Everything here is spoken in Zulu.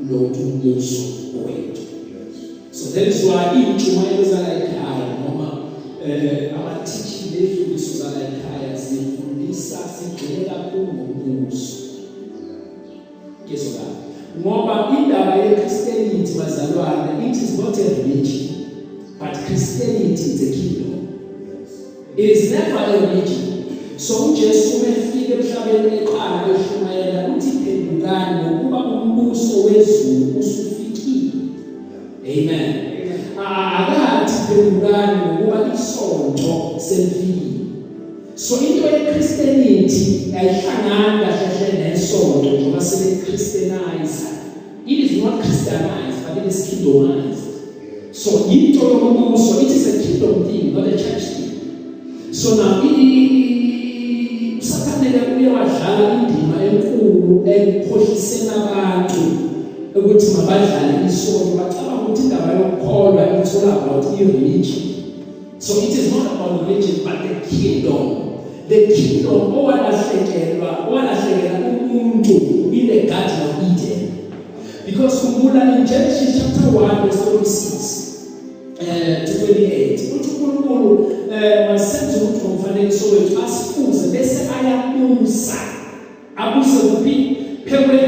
umbuso wethu. So that is why intshumayelo zala ekhaya noma ama-teaching lezifundiso zala ekhaya zifundisa sigxile kakhulu ngombuso. Kezolala. Ngoba indaba ye-Christianity bazalwane, it is not a religion, but Christianity is a kingdom. It is never a religion. So uJesu umefika emhlabeni eqala eshumayela uthi phendukani ngokuba umbuso wezulu usufikile. Amen. Akathi phendukani ngokuba isonto selifikile. So into ye-Christianity ayihlangani kahle nesonto njengoba sele-Christianize. It is not Christianized, but it is kingdomized. So into yombuso, it is a kingdom thing, not a church thing. So now Satanele uyawadlala indima enkulu ekukhohliseni abantu ukuthi mabadlale isonto bacabanga ukuthi indaba yokukholwa ithola about i-religion. So it is not about religion but the kingdom. The kingdom owalahlekelwa umuntu in the Garden of Eden. Because in Genesis chapter 1 verse 26 to 28 uNkulunkulu wasenza ukuthi umfanekiso wethu asifuze bese ayamusa abuse kuphi phekwe